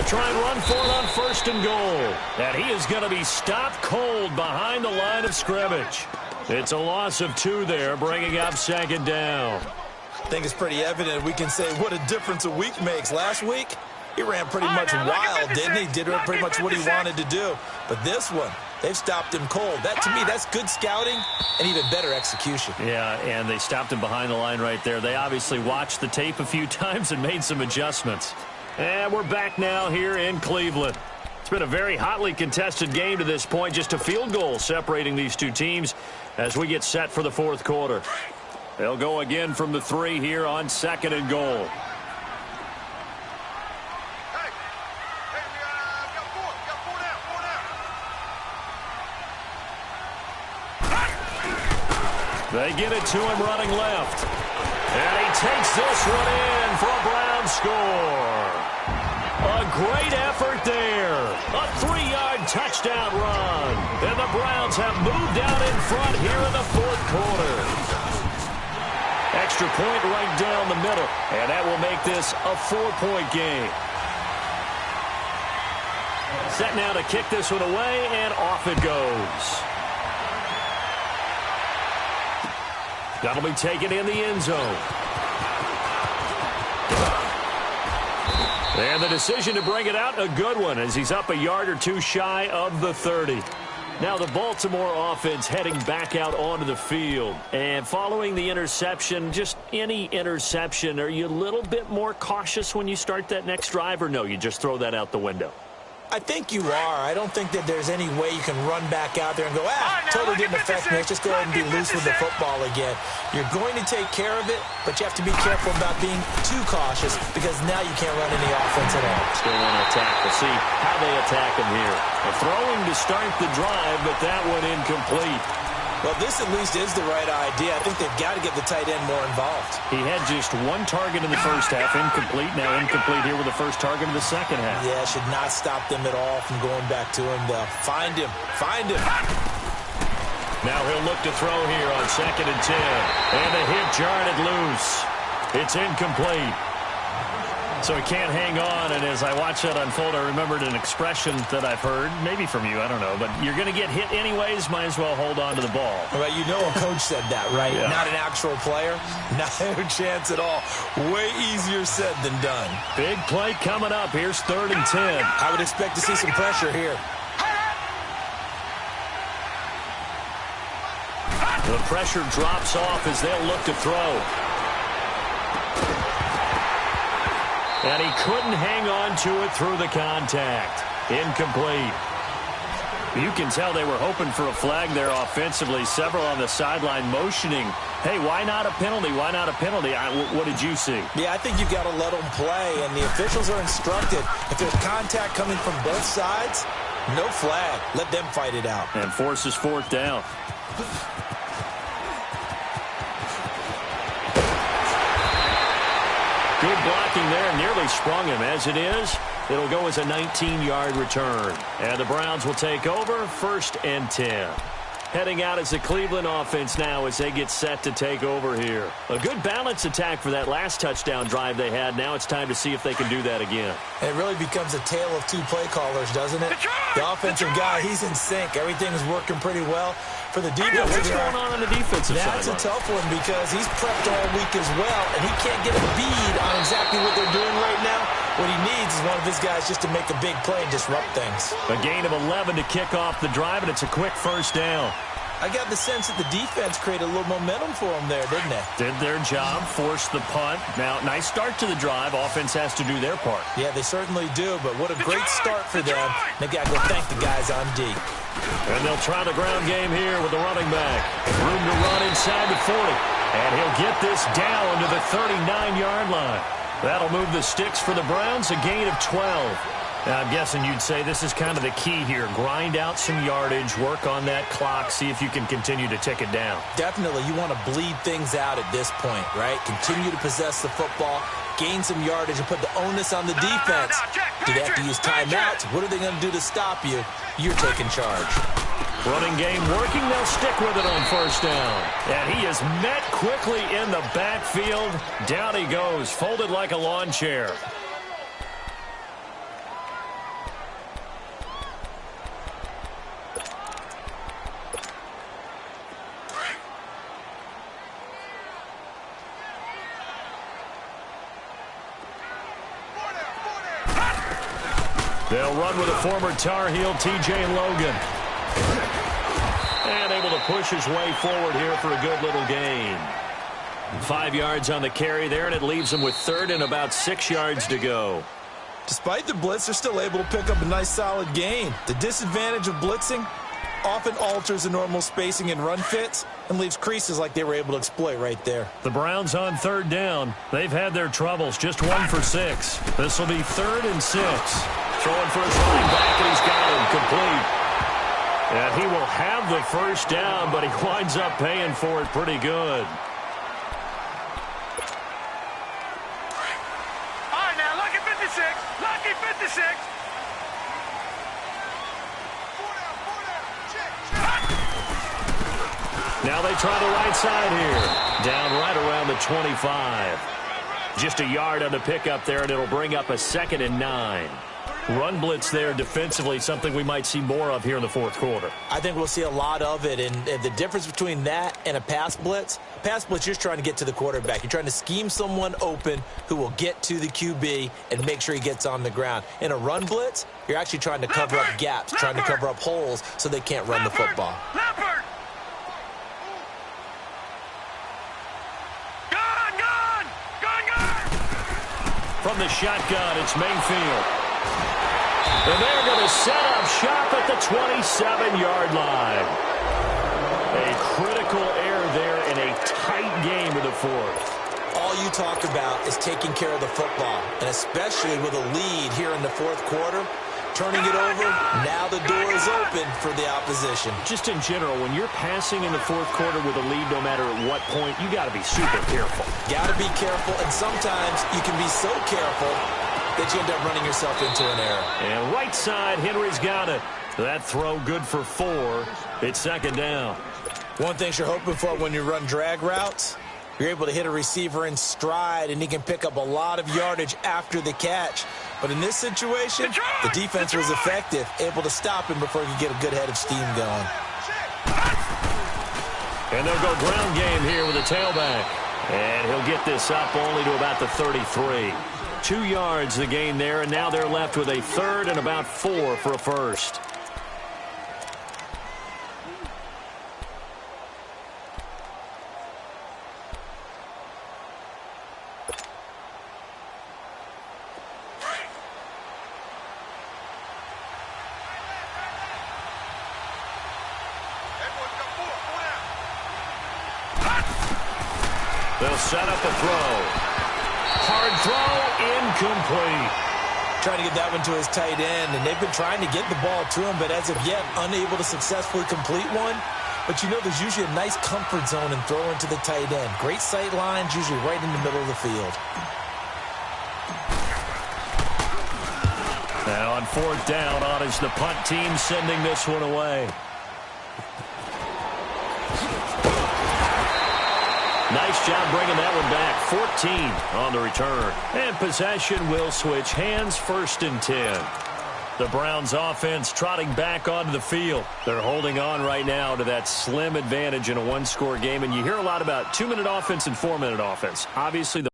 Try and run for it on 1st and goal. And he is going to be stopped cold behind the line of scrimmage. It's a loss of 2 there, bringing up 2nd down. I think it's pretty evident. We can say what a difference a week makes. Last week, he ran pretty much wild, didn't he? Did pretty much what he wanted to do. But this one, they've stopped him cold. That, to me, that's good scouting and even better execution. Yeah, and they stopped him behind the line right there. They obviously watched the tape a few times and made some adjustments. And we're back now here in Cleveland. It's been a very hotly contested game to this point. Just a field goal separating these two teams as we get set for the 4th quarter. They'll go again from the 3 here on 2nd and goal. They get it to him running left. And he takes this one in for a Brown score. A great effort there. A 3-yard touchdown run. And the Browns have moved out in front here in the 4th quarter. Extra point right down the middle. And that will make this a 4-point game. Set now to kick this one away, and off it goes. That'll be taken in the end zone. And the decision to bring it out, a good one, as he's up a yard or 2 shy of the 30. Now the Baltimore offense heading back out onto the field. And following the interception, just any interception, are you a little bit more cautious when you start that next drive, or no, you just throw that out the window? I think you are. I don't think that there's any way you can run back out there and go, totally didn't affect me. Let's just go ahead and be loose with the football again. You're going to take care of it, but you have to be careful about being too cautious because now you can't run any offense at all. Still want to attack. We'll see how they attack him here. A throwing to start the drive, but that one incomplete. Well, this at least is the right idea. I think they've got to get the tight end more involved. He had just 1 target in the first half, incomplete. Now incomplete here with the first target in the second half. Yeah, should not stop them at all from going back to him. Find him. Now he'll look to throw here on 2nd and 10. And the hit jarred it loose. It's incomplete. So he can't hang on, and as I watch that unfold, I remembered an expression that I've heard, maybe from you, I don't know, but you're going to get hit anyways, might as well hold on to the ball. Well, you know a coach said that, right? Yeah. Not an actual player. No chance at all. Way easier said than done. Big play coming up. Here's 3rd and 10. I would expect to see some pressure here. The pressure drops off as they'll look to throw. And he couldn't hang on to it through the contact. Incomplete. You can tell they were hoping for a flag there offensively. Several on the sideline motioning, hey, why not a penalty? Why not a penalty? What did you see? Yeah, I think you've got to let them play, and the officials are instructed. If there's contact coming from both sides, no flag. Let them fight it out. And forces fourth down. Good blocking there. Nearly sprung him. As it is, it'll go as a 19-yard return. And the Browns will take over 1st and 10. Heading out as the Cleveland offense now as they get set to take over here. A good balanced attack for that last touchdown drive they had. Now it's time to see if they can do that again. And it really becomes a tale of two play callers, doesn't it? The offensive guy, he's in sync. Everything's working pretty well. For the defense, what's going on the defensive side? That's a tough one because he's prepped all week as well, and he can't get a bead on exactly what they're doing right now. What he needs is one of his guys just to make a big play and disrupt things. A gain of 11 to kick off the drive, and it's a quick first down. I got the sense that the defense created a little momentum for them there, didn't they? Did their job, forced the punt. Now, nice start to the drive. Offense has to do their part. Yeah, they certainly do, but what a great start for them. They got to go thank the guys on D. And they'll try the ground game here with the running back. Room to run inside the 40. And he'll get this down to the 39-yard line. That'll move the sticks for the Browns, a gain of 12. Now, I'm guessing you'd say this is kind of the key here. Grind out some yardage, work on that clock, see if you can continue to tick it down. Definitely. You want to bleed things out at this point, right? Continue to possess the football, gain some yardage, and put the onus on the defense. Do they have to use timeouts? What are they going to do to stop you? You're taking charge. Running game working. They'll stick with it on first down. And he is met quickly in the backfield. Down he goes, folded like a lawn chair. They'll run with a former Tar Heel, T.J. Logan. And able to push his way forward here for a good little gain. 5 yards on the carry there, and it leaves them with 3rd and about 6 yards to go. Despite the blitz, they're still able to pick up a nice solid gain. The disadvantage of blitzing often alters the normal spacing and run fits and leaves creases like they were able to exploit right there. The Browns on 3rd down. They've had their troubles, just 1 for 6. This will be 3rd and 6. Throwing for his running back, and he's got him complete. And he will have the first down, but he winds up paying for it pretty good. All right, now, lucky 56. Lucky 56. Now they try the right side here. Down right around the 25. Just a yard on the pickup there, and it'll bring up a 2nd and 9. Run blitz there defensively, something we might see more of here in the 4th quarter. I think we'll see a lot of it, and the difference between that and a pass blitz, you're just trying to get to the quarterback. You're trying to scheme someone open who will get to the QB and make sure he gets on the ground. In a run blitz, you're actually trying to cover up gaps, trying to cover up holes so they can't run the football. From the shotgun, it's Mayfield. And they're going to set up shop at the 27-yard line. A critical error there in a tight game of the 4th. All you talk about is taking care of the football, and especially with a lead here in the 4th quarter. Turning it over, now the door is open for the opposition. Just in general, when you're passing in the 4th quarter with a lead, no matter at what point, you got to be super careful. Got to be careful, and sometimes you can be so careful that you end up running yourself into an error. And right side, Henry's got it. That throw good for 4. It's 2nd down. One thing you're hoping for when you run drag routes, you're able to hit a receiver in stride, and he can pick up a lot of yardage after the catch. But in this situation, the defense was effective, able to stop him before he could get a good head of steam going. And they'll go ground game here with a tailback. And he'll get this up only to about the 33. 2 yards the gain there, and now they're left with a 3rd and about 4 for a first. They'll set up a throw. Hard throw, incomplete. Trying to get that one to his tight end, and they've been trying to get the ball to him, but as of yet, unable to successfully complete one. But you know there's usually a nice comfort zone in throwing to the tight end. Great sight lines, usually right in the middle of the field. Now on fourth down, on is the punt team sending this one away. Nice job bringing that one back. 14 on the return. And possession will switch hands, 1st and 10. The Browns offense trotting back onto the field. They're holding on right now to that slim advantage in a one-score game. And you hear a lot about 2-minute offense and 4-minute offense. Obviously, the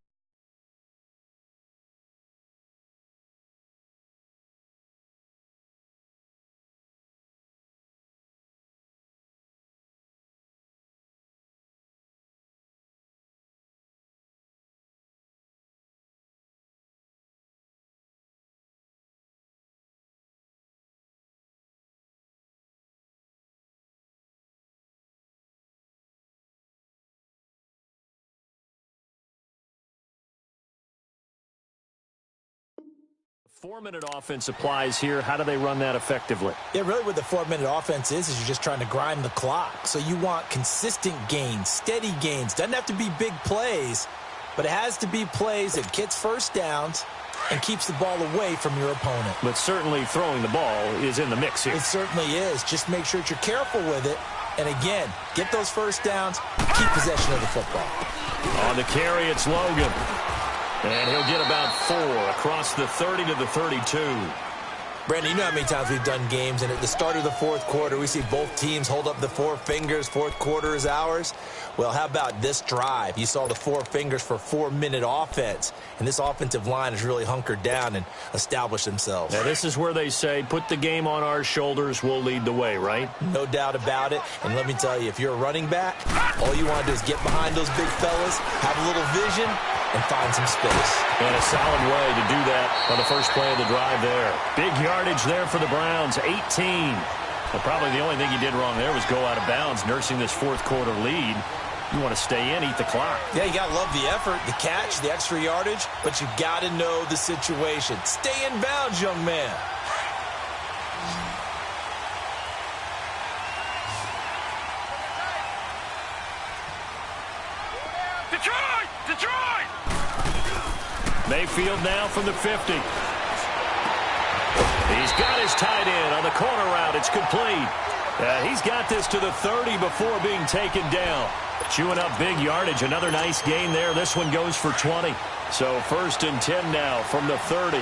four-minute offense applies here. How do they run that effectively? Yeah, really what the 4-minute offense is you're just trying to grind the clock. So you want consistent gains, steady gains. Doesn't have to be big plays, but it has to be plays that gets first downs and keeps the ball away from your opponent. But certainly throwing the ball is in the mix here. It certainly is. Just make sure that you're careful with it. And again, get those first downs, keep possession of the football. On the carry, it's Logan. And he'll get about 4 across the 30 to the 32. Brandon, you know how many times we've done games, and at the start of the fourth quarter, we see both teams hold up the 4 fingers, fourth quarter is ours. Well, how about this drive? You saw the 4 fingers for 4-minute offense, and this offensive line has really hunkered down and established themselves. Now, this is where they say, put the game on our shoulders, we'll lead the way, right? No doubt about it, and let me tell you, if you're a running back, all you want to do is get behind those big fellas, have a little vision, and find some space. And a solid way to do that on the first play of the drive there. Big yardage there for the Browns, 18. Well, probably the only thing he did wrong there was go out of bounds, nursing this fourth quarter lead. You want to stay in, eat the clock. Yeah, you got to love the effort, the catch, the extra yardage, but you got to know the situation. Stay in bounds, young man. Detroit! Detroit! Mayfield now from the 50. He's got his tight end on the corner route. It's complete. He's got this to the 30 before being taken down. Chewing up big yardage. Another nice gain there. This one goes for 20. So 1st and 10 now from the 30.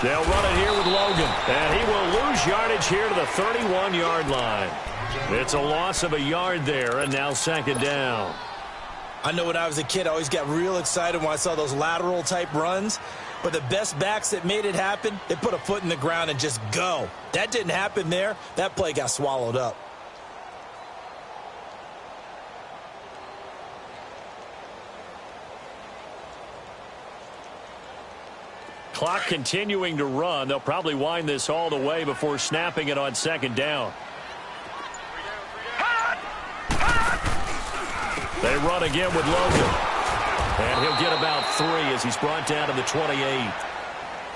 They'll run it here with Logan. And he will lose yardage here to the 31-yard line. It's a loss of a yard there, and now 2nd down. I know when I was a kid, I always got real excited when I saw those lateral-type runs. But the best backs that made it happen, they put a foot in the ground and just go. That didn't happen there. That play got swallowed up. Clock continuing to run. They'll probably wind this all the way before snapping it on 2nd down. They run again with Logan. And he'll get about 3 as he's brought down to the 28.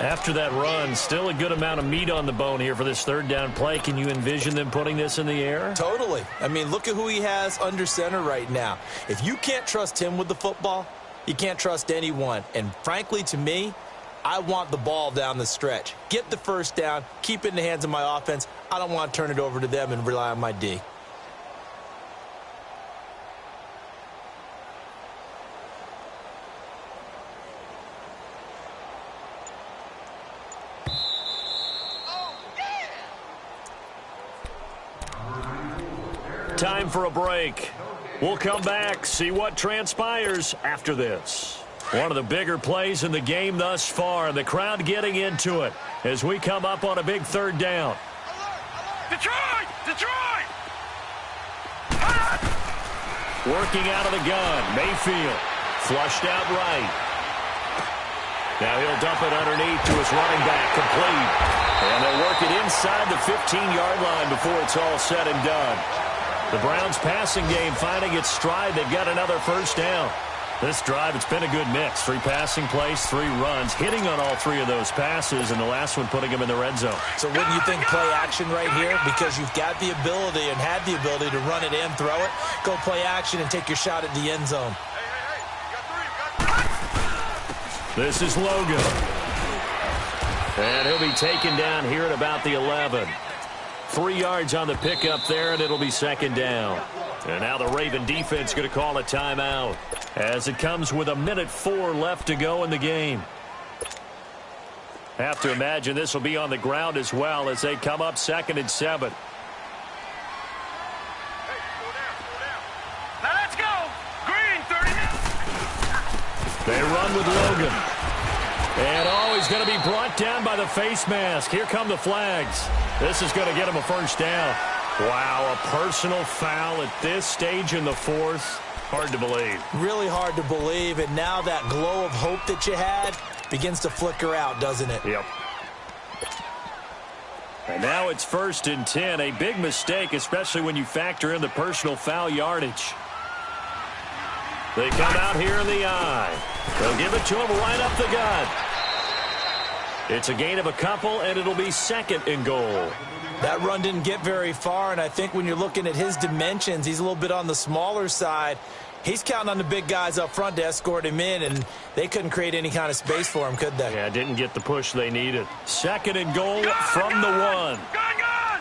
After that run, still a good amount of meat on the bone here for this 3rd down play. Can you envision them putting this in the air? Totally. I mean, look at who he has under center right now. If you can't trust him with the football, you can't trust anyone. And frankly, to me, I want the ball down the stretch. Get the 1st down, keep it in the hands of my offense. I don't want to turn it over to them and rely on my D. Time for a break. We'll come back, see what transpires after this. One of the bigger plays in the game thus far, the crowd getting into it as we come up on a big 3rd down. Detroit! Detroit! Working out of the gun, Mayfield flushed out right. Now he'll dump it underneath to his running back, complete. And they'll work it inside the 15-yard line before it's all said and done. The Browns' passing game finding its stride. They've got another first down. This drive, it's been a good mix. 3 passing plays, 3 runs, hitting on all 3 of those passes, and the last one putting him in the red zone. So wouldn't you think play action right here? Because you've got the ability and had the ability to run it in, throw it, go play action, and take your shot at the end zone. This is Logan. And he'll be taken down here at about the 11. 3 yards on the pickup there, and it'll be second down. And now the Raven defense going to call a timeout as it comes with 1:04 left to go in the game. Have to imagine this will be on the ground as well as they come up 2nd and 7. Now let's go. Green, 30. They run with Logan. And he's going to be brought down by the face mask. Here come the flags. This is going to get him a first down. Wow, a personal foul at this stage in the 4th. Hard to believe. Really hard to believe, and now that glow of hope that you had begins to flicker out, doesn't it? Yep. And now it's 1st and 10. A big mistake, especially when you factor in the personal foul yardage. They come out here in the eye. They'll give it to him right up the gut. It's a gain of a couple, and it'll be 2nd and goal. That run didn't get very far, and I think when you're looking at his dimensions, he's a little bit on the smaller side. He's counting on the big guys up front to escort him in, and they couldn't create any kind of space for him, could they? Yeah, didn't get the push they needed. 2nd and goal from the 1. Gone!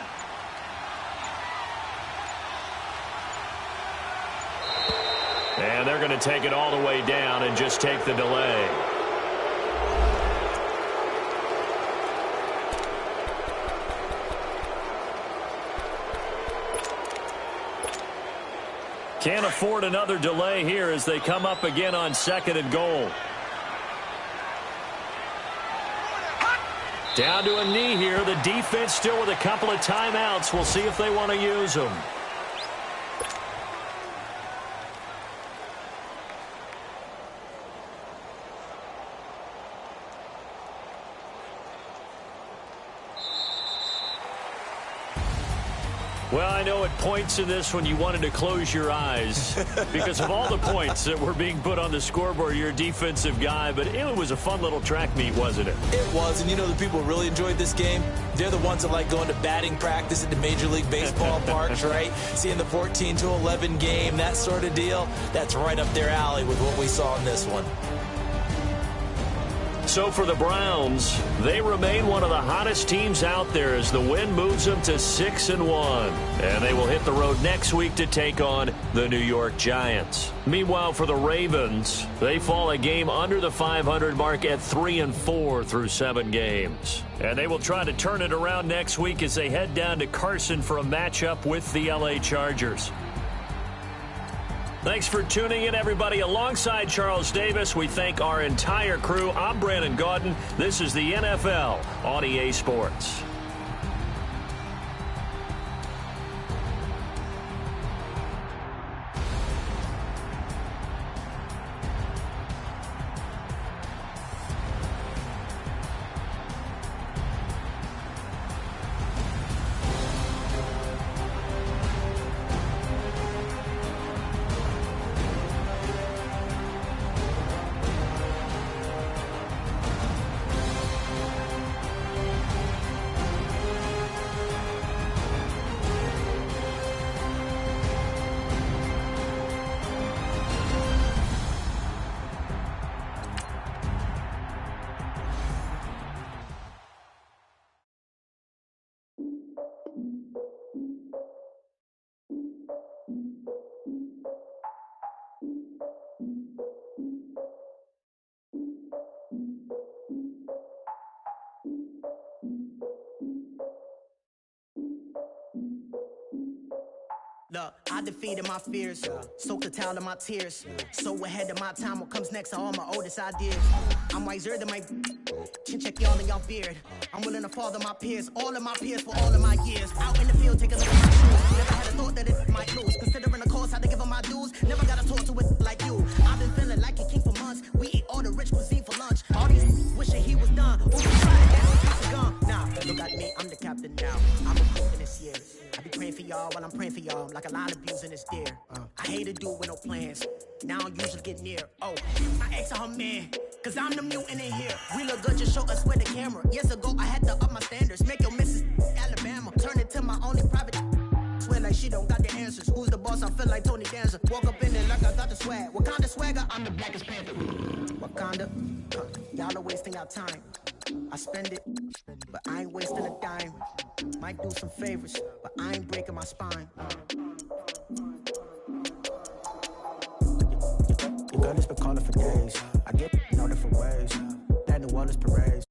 And they're going to take it all the way down and just take the delay. Can't afford another delay here as they come up again on 2nd and goal. Down to a knee here. The defense still with a couple of timeouts. We'll see if they want to use them. Well, I know at points in this when you wanted to close your eyes because of all the points that were being put on the scoreboard. You're a defensive guy, but it was a fun little track meet, wasn't it? It was, and you know the people who really enjoyed this game? They're the ones that like going to batting practice at the Major League Baseball parks, right? Seeing the 14-11 game, that sort of deal. That's right up their alley with what we saw in this one. So for the Browns, they remain one of the hottest teams out there as the win moves them to 6-1. And they will hit the road next week to take on the New York Giants. Meanwhile, for the Ravens, they fall a game under the 500 mark at 3-4 through 7 games. And they will try to turn it around next week as they head down to Carson for a matchup with the LA Chargers. Thanks for tuning in, everybody. Alongside Charles Davis, we thank our entire crew. I'm Brandon Gaudin. This is the NFL on EA Sports. Look, I defeated my fears, soaked the towel in my tears. So ahead of my time, what comes next are all my oldest ideas. I'm wiser than my chin check y'all in y'all beard. I'm willing to father my peers, all of my peers for all of my years. Out in the field, taking a look at my shoes. Never had a thought that it might lose. Considering the cost, how to give them my dues. Never got to talk to it like you. I've been feeling like a king for months. We eat all the rich cuisine for lunch. All these Who be trying to get piece of gum? Nah, look at me, I'm the captain now. I'm a cook in this year. I be praying for y'all while I'm praying for y'all. I'm like a lot of views in this deer. I hate a dude with no plans. Now I usually get near. Oh, I asked her man, cause I'm the mutant in here. We look good, just show us where the camera. Years ago, I had to up my standards. Make your missus Alabama. Turn it to my only private. Swear like she don't got the answers. Who's the boss? I feel like Tony Danza. Walk up in there like I got the swag. What kind of swagger? I'm the blackest panther. Wakanda, y'all are wasting our time. I spend it, but I ain't wasting a dime. Might do some favors, but I ain't breaking my spine. Your girl has been calling for days. I get in all different ways. That New Orleans parades.